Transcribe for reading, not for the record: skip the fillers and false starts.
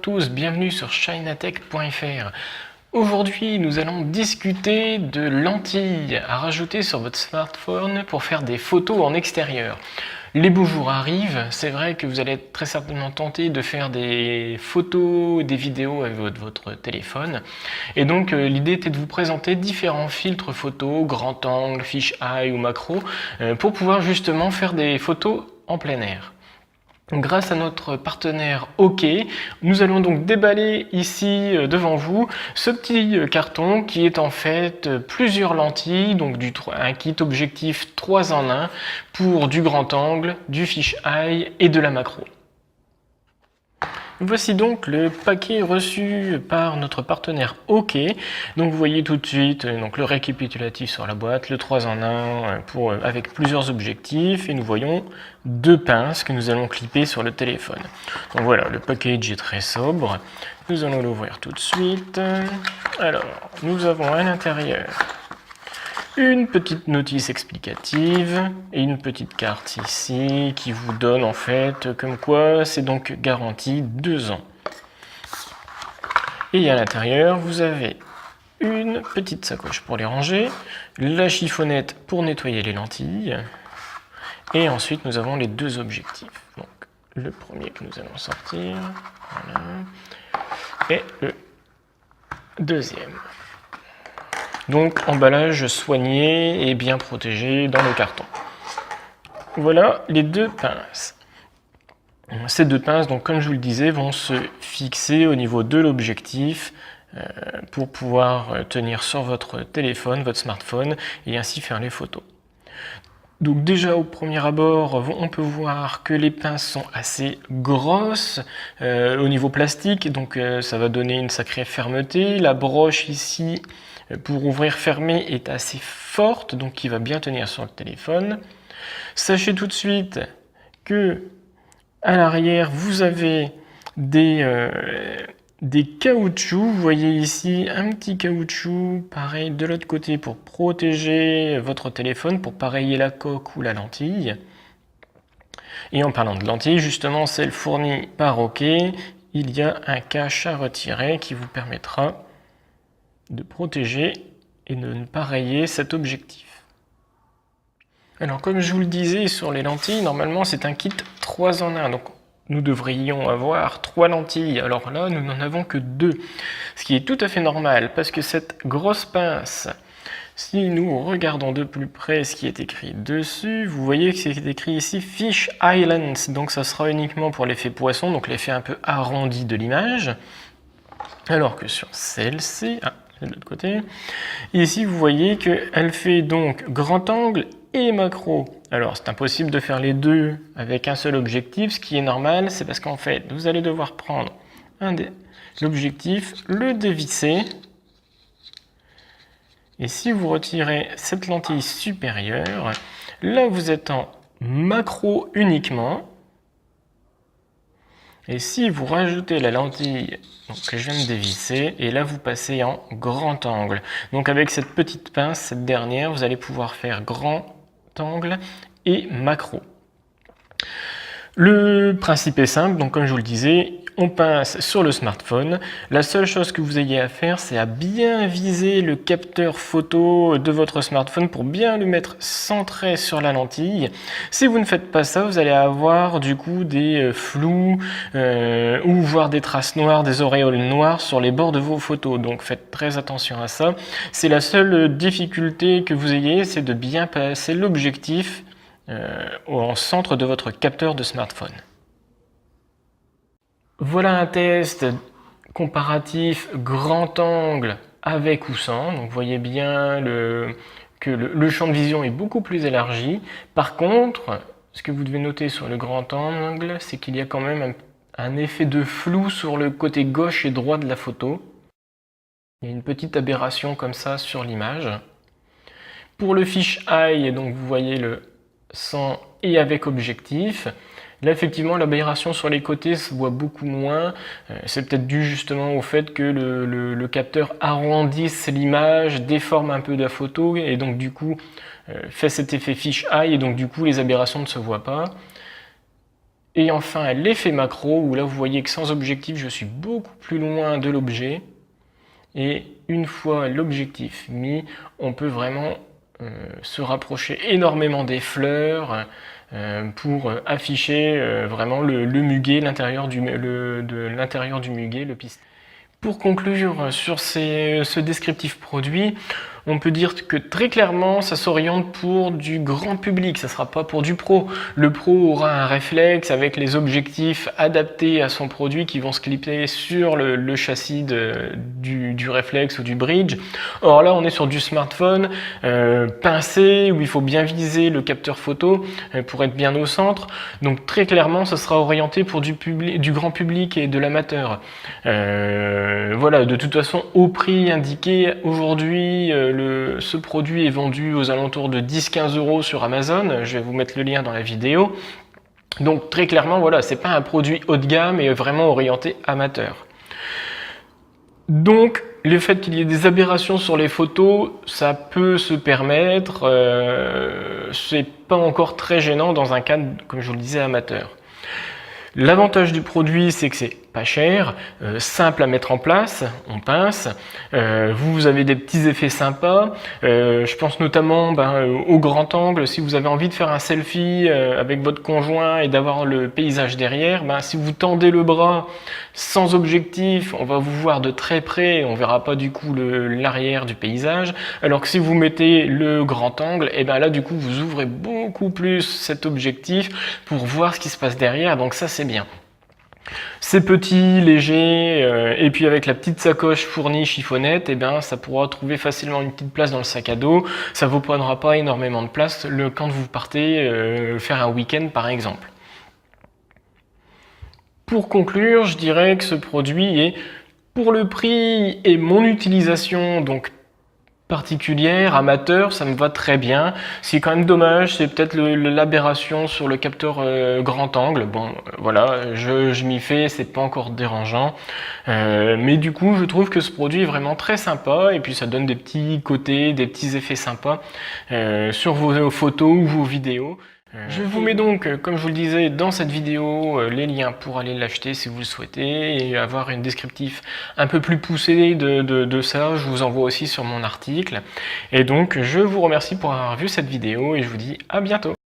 tous, bienvenue sur Chinatech.fr. Aujourd'hui, nous allons discuter de lentilles à rajouter sur votre smartphone pour faire des photos en extérieur. Les beaux jours arrivent, c'est vrai que vous allez être très certainement tenté de faire des photos, des vidéos avec votre téléphone. Et donc l'idée était de vous présenter différents filtres photos, grand angle, fisheye ou macro, pour pouvoir justement faire des photos en plein air. Grâce à notre partenaire OK, nous allons donc déballer ici devant vous ce petit carton qui est en fait plusieurs lentilles, donc un kit objectif 3 en 1 pour du grand angle, du fisheye et de la macro. Voici donc le paquet reçu par notre partenaire OK. Donc vous voyez tout de suite donc le récapitulatif sur la boîte, le 3 en 1 avec plusieurs objectifs, et nous voyons deux pinces que nous allons clipper sur le téléphone. Donc voilà, le package est très sobre. Nous allons l'ouvrir tout de suite. Alors, nous avons à l'intérieur une petite notice explicative et une petite carte ici qui vous donne en fait comme quoi c'est donc garanti 2 ans. Et à l'intérieur, vous avez une petite sacoche pour les ranger, la chiffonnette pour nettoyer les lentilles, et ensuite nous avons les deux objectifs. Donc le premier que nous allons sortir, voilà, et le deuxième. Donc emballage soigné et bien protégé dans le carton. Voilà les deux pinces. Ces deux pinces, donc, comme je vous le disais, vont se fixer au niveau de l'objectif pour pouvoir tenir sur votre téléphone, votre smartphone, et ainsi faire les photos. Donc déjà au premier abord, on peut voir que les pinces sont assez grosses au niveau plastique, donc ça va donner une sacrée fermeté. La broche ici pour ouvrir fermer est assez forte, donc qui va bien tenir sur le téléphone. Sachez tout de suite que à l'arrière vous avez des caoutchoucs. Vous voyez ici un petit caoutchouc pareil de l'autre côté pour protéger votre téléphone, pour pas rayer la coque ou la lentille. Et en parlant de lentilles, justement celle fournie par OK, il y a un cache à retirer qui vous permettra de protéger et de ne pas rayer cet objectif. Alors comme je vous le disais sur les lentilles, normalement c'est un kit 3 en 1, donc nous devrions avoir 3 lentilles, alors là nous n'en avons que 2, ce qui est tout à fait normal parce que cette grosse pince, si nous regardons de plus près ce qui est écrit dessus, vous voyez que c'est écrit ici Fish Islands, donc ça sera uniquement pour l'effet poisson, donc l'effet un peu arrondi de l'image, alors que sur celle-ci, de l'autre côté, ici vous voyez qu'elle fait donc grand angle et macro. Alors c'est impossible de faire les deux avec un seul objectif, ce qui est normal, c'est parce qu'en fait vous allez devoir prendre l'objectif, le dévisser, et si vous retirez cette lentille supérieure, là vous êtes en macro uniquement, et si vous rajoutez la lentille que je viens de dévisser, et là vous passez en grand angle. Donc avec cette petite pince, cette dernière, vous allez pouvoir faire grand angle et macro. Le principe est simple, donc comme je vous le disais, on pince sur le smartphone. La seule chose que vous ayez à faire, c'est à bien viser le capteur photo de votre smartphone pour bien le mettre centré sur la lentille. Si vous ne faites pas ça, vous allez avoir du coup des flous ou voir des traces noires, des auréoles noires sur les bords de vos photos. Donc faites très attention à ça. C'est la seule difficulté que vous ayez, c'est de bien placer l'objectif en centre de votre capteur de smartphone. Voilà un test comparatif grand angle avec ou sans. Donc vous voyez bien que le champ de vision est beaucoup plus élargi. Par contre, ce que vous devez noter sur le grand angle, c'est qu'il y a quand même un effet de flou sur le côté gauche et droit de la photo. Il y a une petite aberration comme ça sur l'image. Pour le fisheye, donc vous voyez le sans et avec objectif. Là, effectivement, l'aberration sur les côtés se voit beaucoup moins. C'est peut-être dû justement au fait que le capteur arrondisse l'image, déforme un peu la photo, et donc du coup fait cet effet fisheye, et donc du coup les aberrations ne se voient pas. Et enfin, l'effet macro, où là vous voyez que sans objectif, je suis beaucoup plus loin de l'objet. Et une fois l'objectif mis, on peut vraiment se rapprocher énormément des fleurs pour afficher vraiment le muguet, l'intérieur du muguet, le pistil. Pour conclure sur ce descriptif produit, on peut dire que très clairement, ça s'oriente pour du grand public, ça ne sera pas pour du pro. Le pro aura un réflexe avec les objectifs adaptés à son produit qui vont se clipper sur le châssis du réflexe ou du bridge. Or là, on est sur du smartphone pincé, où il faut bien viser le capteur photo pour être bien au centre. Donc très clairement, ça sera orienté pour du grand public et de l'amateur. Voilà, de toute façon, au prix indiqué aujourd'hui, ce produit est vendu aux alentours de 10-15 € sur Amazon. Je vais vous mettre le lien dans la vidéo. Donc très clairement, voilà, c'est pas un produit haut de gamme et vraiment orienté amateur. Donc le fait qu'il y ait des aberrations sur les photos, ça peut se permettre. C'est pas encore très gênant dans un cadre, comme je vous le disais, amateur. L'avantage du produit, c'est que c'est pas cher, simple à mettre en place, on pince, vous avez des petits effets sympas, je pense notamment au grand angle, si vous avez envie de faire un selfie avec votre conjoint et d'avoir le paysage derrière, si vous tendez le bras sans objectif, on va vous voir de très près, on verra pas du coup l'arrière du paysage, alors que si vous mettez le grand angle, et là du coup vous ouvrez beaucoup plus cet objectif pour voir ce qui se passe derrière, donc ça c'est bien. C'est petit, léger, et puis avec la petite sacoche fournie chiffonnette, ça pourra trouver facilement une petite place dans le sac à dos. Ça vous prendra pas énormément de place quand vous partez faire un week-end par exemple. Pour conclure, je dirais que ce produit est, pour le prix et mon utilisation donc particulière, amateur, ça me va très bien. C'est quand même dommage, c'est peut-être l'aberration sur le capteur grand angle. Bon, voilà, je m'y fais, c'est pas encore dérangeant. Mais du coup, je trouve que ce produit est vraiment très sympa et puis ça donne des petits côtés, des petits effets sympas sur vos photos ou vos vidéos. Je vous mets donc, comme je vous le disais, dans cette vidéo, les liens pour aller l'acheter si vous le souhaitez et avoir une descriptif un peu plus poussé de ça, je vous envoie aussi sur mon article. Et donc, je vous remercie pour avoir vu cette vidéo et je vous dis à bientôt.